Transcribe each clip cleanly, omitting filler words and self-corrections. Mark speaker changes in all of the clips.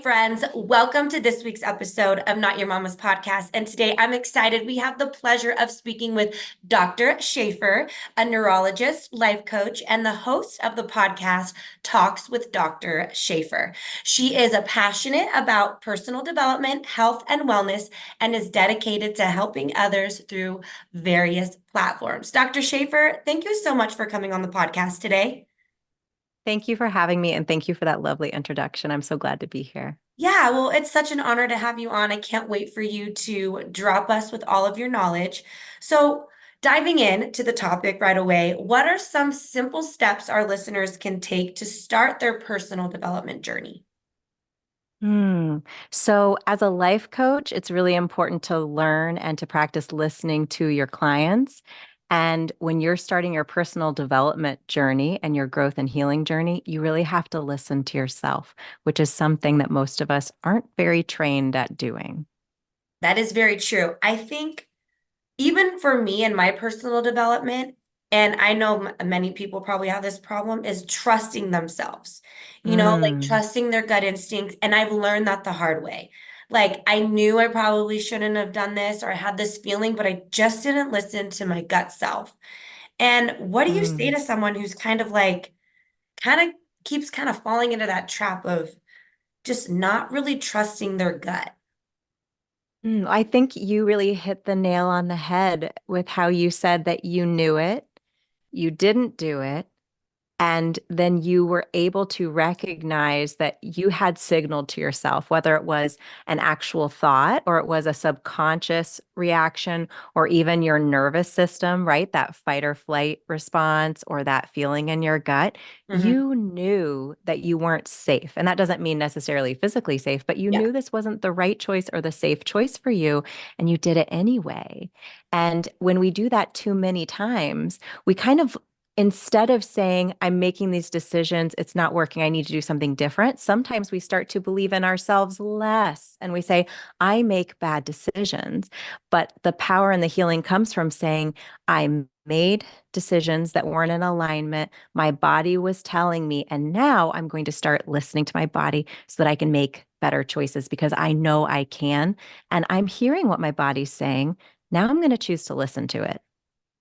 Speaker 1: friends. Welcome to this week's episode of Not Your Mama's Podcast. And today I'm excited. We have the pleasure of speaking with Dr. Shafer, a neurologist, life coach, and the host of the podcast, Talks with Dr. Shafer. She is a passionate about personal development, health, and wellness, and is dedicated to helping others through various platforms. Dr. Shafer, thank you so much for coming on the podcast today.
Speaker 2: Thank you for having me, and thank you for that lovely introduction. I'm so glad to be here.
Speaker 1: Yeah, well, it's such an honor to have you on. I can't wait for you to drop us with all of your knowledge. So, diving in to the topic right away, what are some simple steps our listeners can take to start their personal development journey?
Speaker 2: Hmm. So, as a life coach, it's really important to learn and to practice listening to your clients. And when you're starting your personal development journey and your growth and healing journey, you really have to listen to yourself, which is something that most of us aren't very trained at doing.
Speaker 1: That is very true. I think even for me and my personal development, and I know many people probably have this problem, is trusting themselves, like
Speaker 2: Mm,
Speaker 1: trusting their gut instincts. And I've learned that the hard way. Like I knew I probably shouldn't have done this or I had this feeling, but I just didn't listen to my gut self. And what do you say
Speaker 2: mm.
Speaker 1: to someone who's kind of keeps kind of falling into that trap of just not really trusting their gut?
Speaker 2: I think you really hit the nail on the head with how you said that you knew it, you didn't do it, and then you were able to recognize that you had signaled to yourself, whether it was an actual thought or it was a subconscious reaction or even your nervous system, right? That fight or flight response or that feeling in your gut.
Speaker 1: Hmm.
Speaker 2: You knew that you weren't safe. And that doesn't mean necessarily physically safe, but you
Speaker 1: Yeah.
Speaker 2: knew this wasn't the right choice or the safe choice for you. And you did it anyway. And when we do that too many times, we kind of instead of saying, I'm making these decisions, it's not working, I need to do something different, sometimes we start to believe in ourselves less and we say, I make bad decisions. But the power and the healing comes from saying, I made decisions that weren't in alignment. My body was telling me, and now I'm going to start listening to my body so that I can make better choices because I know I can. And I'm hearing what my body's saying. Now I'm going to choose to listen to it.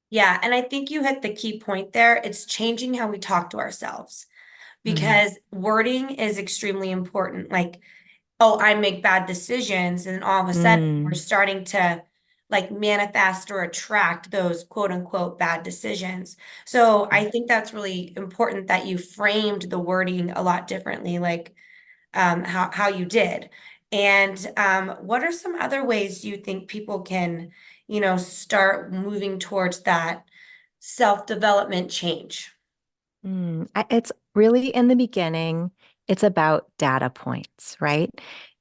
Speaker 1: Yeah, and I think you hit the key point there. It's changing how we talk to ourselves
Speaker 2: Mm,
Speaker 1: because wording is extremely important. Like, oh, I make bad decisions, and all of a sudden we're
Speaker 2: mm.
Speaker 1: starting to like manifest or attract those quote unquote bad decisions. So I think that's really important that you framed the wording a lot differently, like how you did. And what are some other ways you think people can, start moving towards that self-development change?
Speaker 2: It's really in the beginning, it's about data points, right?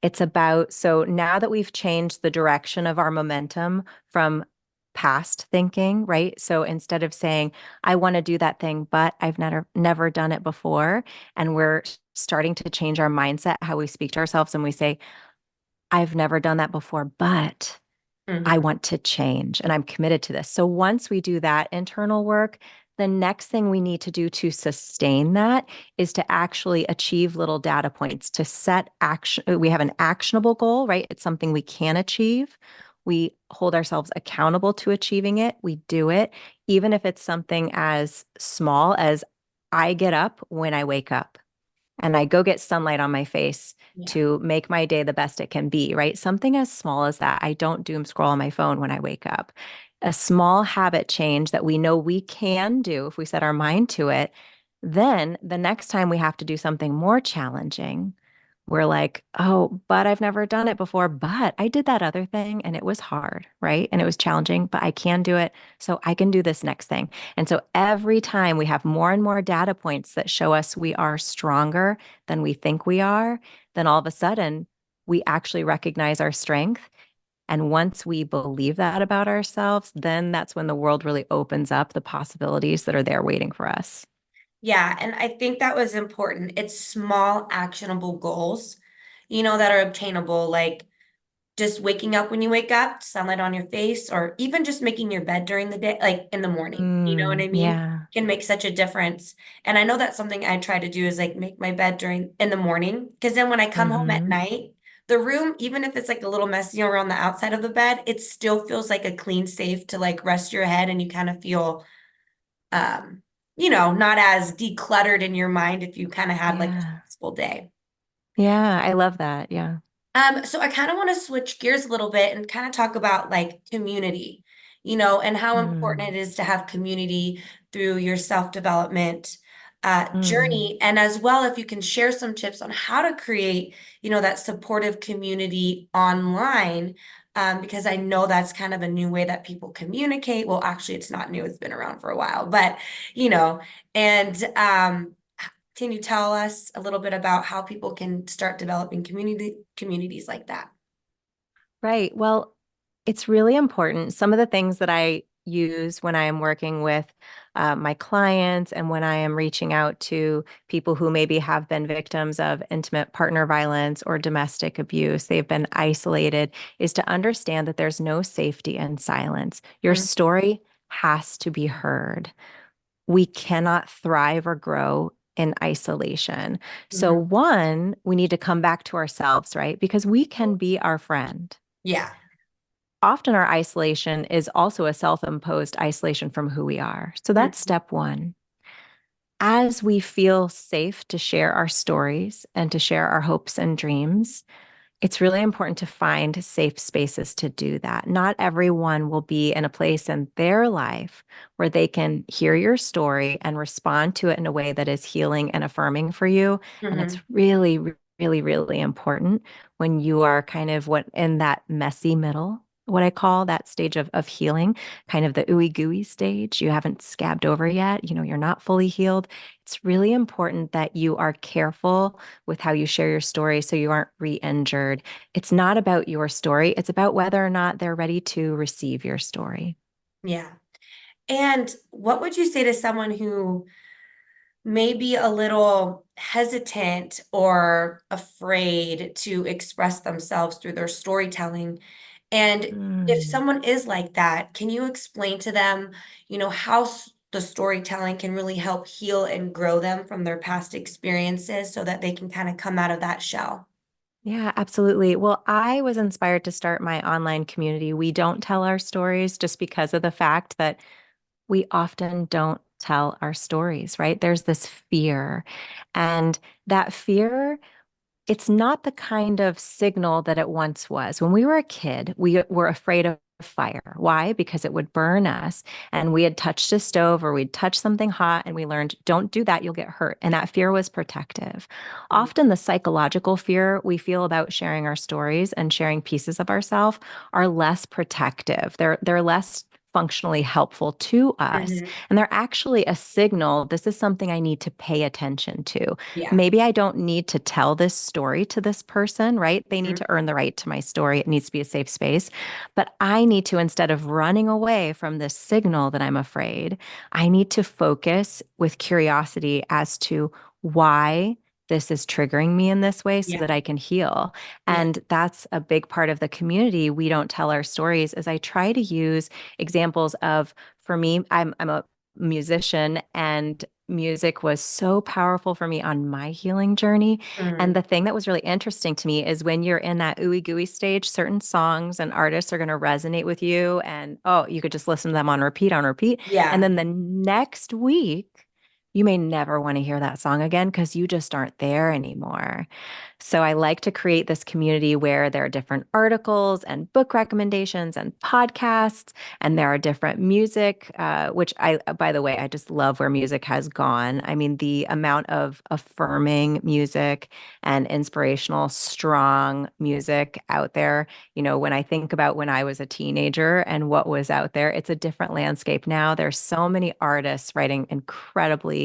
Speaker 2: It's about, so now that we've changed the direction of our momentum from past thinking, right? So instead of saying, I want to do that thing, but I've never done it before, and we're starting to change our mindset, how we speak to ourselves, and we say, I've never done that before, but I
Speaker 1: Mhm.
Speaker 2: want to change and I'm committed to this. So once we do that internal work, the next thing we need to do to sustain that is to actually achieve little data points, to set action. We have an actionable goal, right? It's something we can achieve. We hold ourselves accountable to achieving it. We do it, even if it's something as small as I get up when I wake up and I go get sunlight on my face
Speaker 1: Yeah.
Speaker 2: to make my day the best it can be, right? Something as small as that. I don't doom scroll on my phone when I wake up. A small habit change that we know we can do if we set our mind to it. Then the next time we have to do something more challenging, we're like, oh, but I've never done it before, but I did that other thing and it was hard, right? And it was challenging, but I can do it. So I can do this next thing. And so every time we have more and more data points that show us we are stronger than we think we are, then all of a sudden we actually recognize our strength. And once we believe that about ourselves, then that's when the world really opens up the possibilities that are there waiting for us.
Speaker 1: Yeah, and I think that was important. It's small, actionable goals, that are obtainable, like just waking up when you wake up, sunlight on your face, or even just making your bed during the day, like in the morning. You know what I mean?
Speaker 2: Yeah.
Speaker 1: Can make such a difference. And I know that's something I try to do is like make my bed during in the morning. Because then when I come home at
Speaker 2: Hmm.
Speaker 1: night, the room, even if it's like a little messy around the outside of the bed, it still feels like a clean, safe to like rest your head and you kind of feel um, not as decluttered in your mind if you kind of had like a
Speaker 2: Yeah.
Speaker 1: stressful day.
Speaker 2: Yeah. I love that. Yeah.
Speaker 1: So I kind of want to switch gears a little bit and kind of talk about like community, and how important
Speaker 2: Mm.
Speaker 1: it is to have community through your self-development
Speaker 2: Mm.
Speaker 1: journey. And as well, if you can share some tips on how to create, that supportive community online, because I know that's kind of a new way that people communicate. Well, actually, it's not new, it's been around for a while, but, you know, and can you tell us a little bit about how people can start developing communities like that?
Speaker 2: Right. Well, it's really important. Some of the things that I use when I am working with my clients and when I am reaching out to people who maybe have been victims of intimate partner violence or domestic abuse, they've been isolated, is to understand that there's no safety in silence. Your
Speaker 1: Mhm.
Speaker 2: story has to be heard. We cannot thrive or grow in isolation. So,
Speaker 1: Mhm.
Speaker 2: one, we need to come back to ourselves, right? Because we can be our friend.
Speaker 1: Yeah.
Speaker 2: Often our isolation is also a self-imposed isolation from who we are. So that's
Speaker 1: Mhm.
Speaker 2: step one. As we feel safe to share our stories and to share our hopes and dreams, it's really important to find safe spaces to do that. Not everyone will be in a place in their life where they can hear your story and respond to it in a way that is healing and affirming for you. And it's
Speaker 1: Mhm.
Speaker 2: really, really, really important when you are kind of what in that messy middle, what I call that stage of healing, kind of the ooey gooey stage. You haven't scabbed over yet. You're not fully healed. It's really important that you are careful with how you share your story so you aren't re-injured. It's not about your story. It's about whether or not they're ready to receive your story.
Speaker 1: Yeah. And what would you say to someone who may be a little hesitant or afraid to express themselves through their storytelling? And if
Speaker 2: Mm.
Speaker 1: someone is like that, can you explain to them, how the storytelling can really help heal and grow them from their past experiences so that they can kind of come out of that shell?
Speaker 2: Yeah, absolutely. Well, I was inspired to start my online community. We don't tell our stories just because of the fact that we often don't tell our stories, right? There's this fear. And that fear, it's not the kind of signal that it once was. When we were a kid, we were afraid of fire. Why? Because it would burn us. And we had touched a stove or we'd touched something hot and we learned, don't do that, you'll get hurt. And that fear was protective.
Speaker 1: Mhm.
Speaker 2: Often the psychological fear we feel about sharing our stories and sharing pieces of ourselves are less protective. They're less functionally helpful to us.
Speaker 1: Mhm.
Speaker 2: And they're actually a signal, this is something I need to pay attention to.
Speaker 1: Yeah.
Speaker 2: Maybe I don't need to tell this story to this person, right? They need
Speaker 1: Mhm.
Speaker 2: to earn the right to my story. It needs to be a safe space. But I need to, instead of running away from this signal that I'm afraid, I need to focus with curiosity as to why this is triggering me in this way so
Speaker 1: Yeah.
Speaker 2: that I can heal.
Speaker 1: Yeah.
Speaker 2: And that's a big part of the community. We don't tell our stories as I try to use examples of, for me, I'm a musician and music was so powerful for me on my healing journey. And
Speaker 1: Mhm.
Speaker 2: the thing that was really interesting to me is when you're in that ooey gooey stage, certain songs and artists are going to resonate with you. And oh, you could just listen to them on repeat, on repeat. And
Speaker 1: Yeah.
Speaker 2: then the next week, you may never want to hear that song again because you just aren't there anymore. So I like to create this community where there are different articles and book recommendations and podcasts, and there are different music, which by the way, I just love where music has gone. I mean, the amount of affirming music and inspirational, strong music out there. When I think about when I was a teenager and what was out there, it's a different landscape now. There's so many artists writing incredibly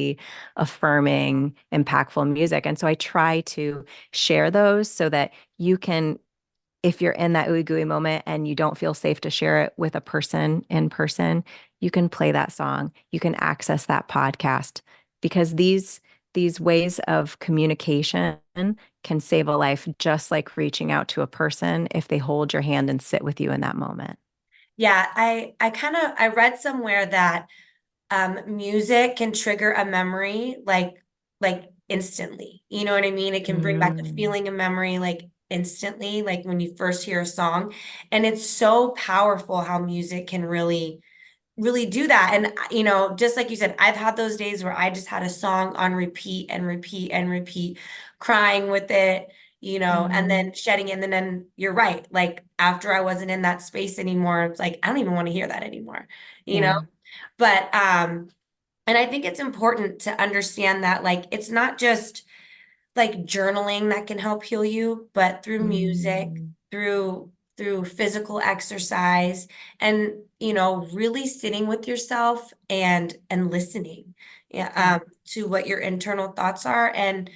Speaker 2: affirming, impactful music. And so I try to share those so that you can, if you're in that ooey gooey moment and you don't feel safe to share it with a person in person, you can play that song. You can access that podcast because these ways of communication can save a life, just like reaching out to a person if they hold your hand and sit with you in that moment.
Speaker 1: Yeah, I read somewhere that music can trigger a memory like instantly. You know what I mean? It can bring back a
Speaker 2: Mm,
Speaker 1: feeling, a memory like instantly, like when you first hear a song. And it's so powerful how music can really do that. And just like you said, I've had those days where I just had a song on repeat and repeat and repeat, crying with it, and
Speaker 2: mm,
Speaker 1: then shedding it. And then you're right. Like after I wasn't in that space anymore, it's like I don't even want to hear that anymore, you know?
Speaker 2: yeah.
Speaker 1: But and I think it's important to understand that like it's not just like journaling that can help heal you, but through music,
Speaker 2: Mm,
Speaker 1: through physical exercise and really sitting with yourself and listening,
Speaker 2: yeah.
Speaker 1: yeah, to what your internal thoughts are. And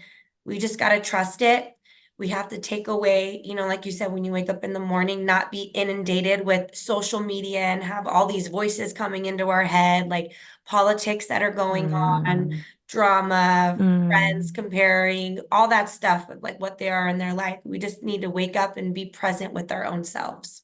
Speaker 1: we just got to trust it. We have to take away, like you said, when you wake up in the morning, not be inundated with social media and have all these voices coming into our head, like politics that are going on,
Speaker 2: Mm,
Speaker 1: drama, friends
Speaker 2: mm.
Speaker 1: comparing, all that stuff of like what they are in their life. We just need to wake up and be present with our own selves.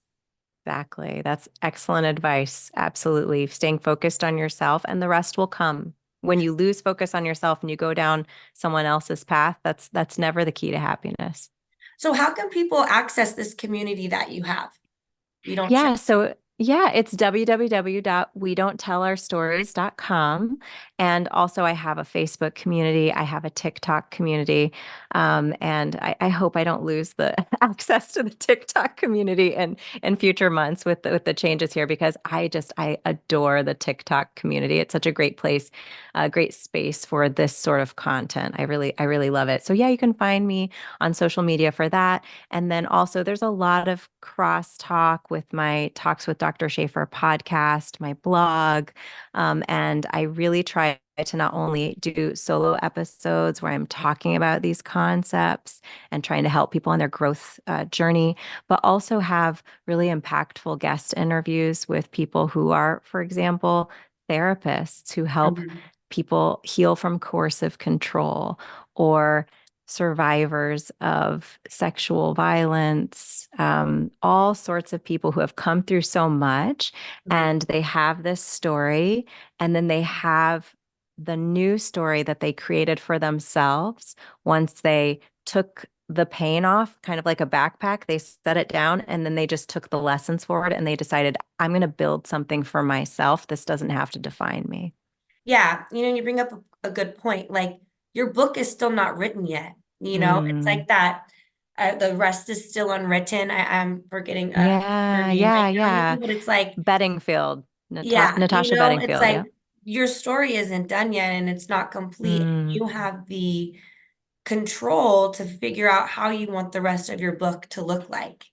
Speaker 2: Exactly. That's excellent advice. Absolutely. Staying focused on yourself and the rest will come. When you lose focus on yourself and you go down someone else's path, that's never the key to happiness.
Speaker 1: So how can people access this community that you have? We don't share.
Speaker 2: Yeah, so yeah, it's www.wedon'ttellourstories.com. And also I have a Facebook community. I have a TikTok community. And I hope I don't lose the access to the TikTok community in future months with the changes here because I adore the TikTok community. It's such a great place, a great space for this sort of content. I really love it. So yeah, you can find me on social media for that. And then also, there's a lot of crosstalk with my Talks with Dr. Shafer podcast, my blog. And I really try to not only do solo episodes where I'm talking about these concepts and trying to help people on their growth journey, but also have really impactful guest interviews with people who are, for example, therapists who help
Speaker 1: Mhm.
Speaker 2: people heal from coercive control or survivors of sexual violence, all sorts of people who have come through so much
Speaker 1: Mhm.
Speaker 2: and they have this story, and then they have the new story that they created for themselves once they took the pain off, kind of like a backpack. They set it down and then they just took the lessons forward and they decided, I'm going to build something for myself. This doesn't have to define me.
Speaker 1: Yeah, you bring up a good point. Like your book is still not written yet. It's
Speaker 2: Mm.
Speaker 1: like that. The rest is still unwritten. I'm forgetting her
Speaker 2: Yeah,
Speaker 1: name
Speaker 2: yeah,
Speaker 1: right now,
Speaker 2: yeah.
Speaker 1: but it's like,
Speaker 2: Bedingfield,
Speaker 1: yeah,
Speaker 2: Natasha
Speaker 1: it's
Speaker 2: Bedingfield. Yeah.
Speaker 1: like your story isn't done yet and it's not complete.
Speaker 2: Mm,
Speaker 1: You have the control to figure out how you want the rest of your book to look like.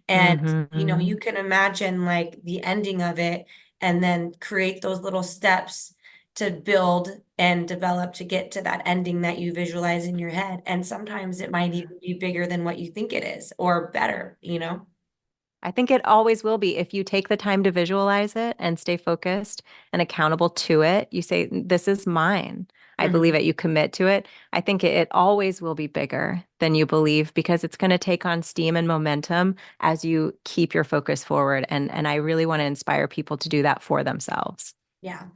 Speaker 1: And, you
Speaker 2: hmm.
Speaker 1: can imagine like the ending of it and then create those little steps to build and develop to get to that ending that you visualize in your head. And sometimes it might even be bigger than what you think it is or better.
Speaker 2: I think it always will be if you take the time to visualize it and stay focused and accountable to it. You say, this is mine. I believe
Speaker 1: Mhm.
Speaker 2: it. You commit to it. I think it always will be bigger than you believe because it's going to take on steam and momentum as you keep your focus forward. And I really want to inspire people to do that for themselves.
Speaker 1: Yeah.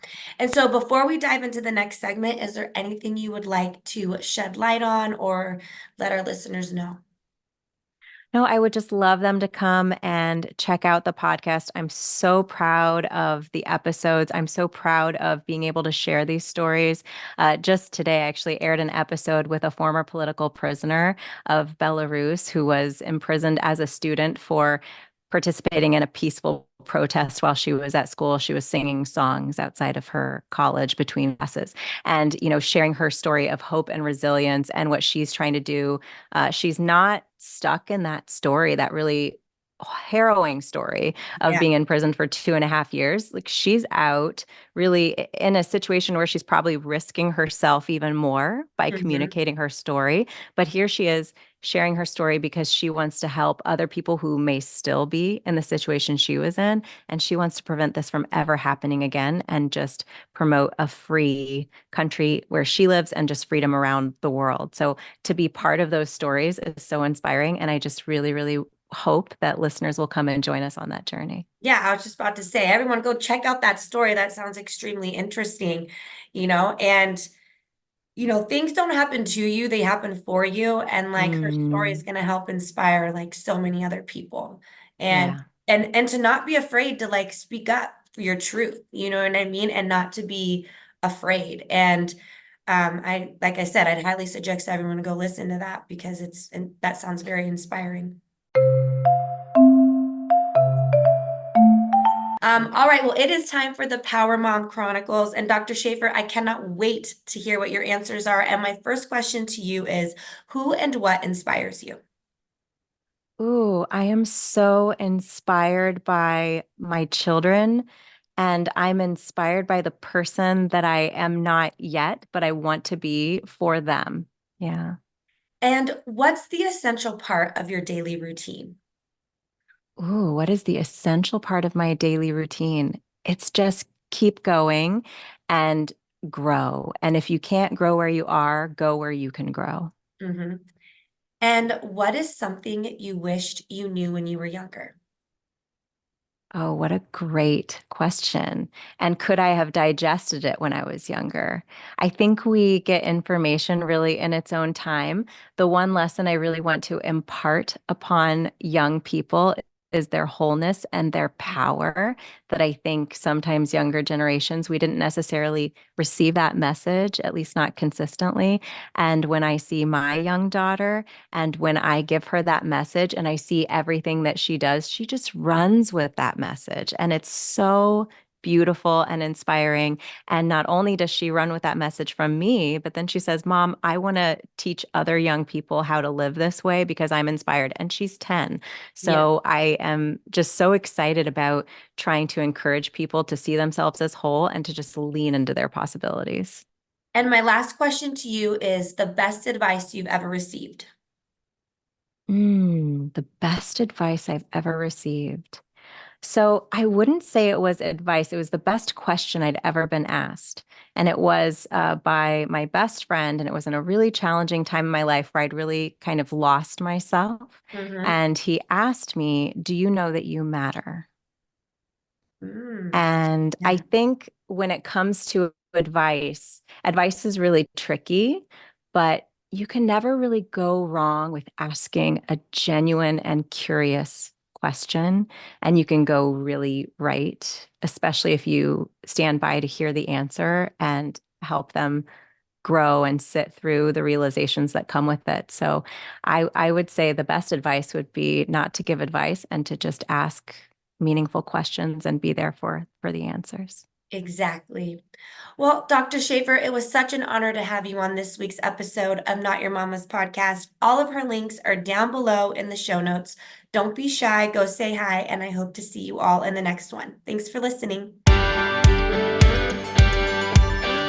Speaker 1: And so before we dive into the next segment, is there anything you would like to shed light on or let our listeners know?
Speaker 2: No, I would just love them to come and check out the podcast. I'm so proud of the episodes. I'm so proud of being able to share these stories. Just today, I actually aired an episode with a former political prisoner of Belarus who was imprisoned as a student for participating in a peaceful protest while she was at school. She was singing songs outside of her college between classes and, sharing her story of hope and resilience and what she's trying to do. She's not stuck in that story that really harrowing story of
Speaker 1: Yeah.
Speaker 2: being in prison for 2.5 years. Like she's out really in a situation where she's probably risking herself even more by
Speaker 1: Hmm.
Speaker 2: communicating her story. But here she is sharing her story because she wants to help other people who may still be in the situation she was in. And she wants to prevent this from ever happening again and just promote a free country where she lives and just freedom around the world. So to be part of those stories is so inspiring. And I just really, really hope that listeners will come and join us on that journey.
Speaker 1: Yeah, I was just about to say, everyone go check out that story. That sounds extremely interesting, and things don't happen to you, they happen for you. And like her story is
Speaker 2: Mm,
Speaker 1: going to help inspire like so many other people. And
Speaker 2: yeah.
Speaker 1: and to not be afraid to like speak up for your truth, you know what I mean? And not to be afraid. And I like I said, I'd highly suggest everyone to go listen to that because and that sounds very inspiring. All right, well, it is time for the Power Mom Chronicles. And Dr. Shafer, I cannot wait to hear what your answers are. And my first question to you is, who and what inspires you?
Speaker 2: Ooh, I am so inspired by my children, and I'm inspired by the person that I am not yet, but I want to be for them. Yeah.
Speaker 1: And what's the essential part of your daily routine?
Speaker 2: Ooh, what is the essential part of my daily routine? It's just keep going and grow. And if you can't grow where you are, go where you can grow.
Speaker 1: Hmm. And what is something you wished you knew when you were younger?
Speaker 2: Oh, what a great question. And could I have digested it when I was younger? I think we get information really in its own time. The one lesson I really want to impart upon young people is their wholeness and their power. That I think sometimes younger generations, we didn't necessarily receive that message, at least not consistently. And when I see my young daughter, and when I give her that message and I see everything that she does, she just runs with that message. And it's so beautiful and inspiring. And not only does she run with that message from me, but then she says, Mom, I want to teach other young people how to live this way because I'm inspired. And she's 10.
Speaker 1: Yeah.
Speaker 2: So I am just so excited about trying to encourage people to see themselves as whole and to just lean into their possibilities.
Speaker 1: And my last question to you is the best advice you've ever received.
Speaker 2: The best advice I've ever received. So I wouldn't say it was advice. It was the best question I'd ever been asked. And it was by my best friend. And it was in a really challenging time in my life where I'd really kind of lost myself.
Speaker 1: Hmm.
Speaker 2: And he asked me, Do you know that you matter?
Speaker 1: Mm.
Speaker 2: And I
Speaker 1: Yeah.
Speaker 2: think when it comes to advice, advice is really tricky, but you can never really go wrong with asking a genuine and curious question. And you can go really right, especially if you stand by to hear the answer and help them grow and sit through the realizations that come with it. So I would say the best advice would be not to give advice and to just ask meaningful questions and be there for the answers.
Speaker 1: Exactly. Well, Dr. Shafer, it was such an honor to have you on this week's episode of Not Your Mama's podcast. All of her links are down below in the show notes. Don't be shy, go say hi, and I hope to see you all in the next one. Thanks for listening.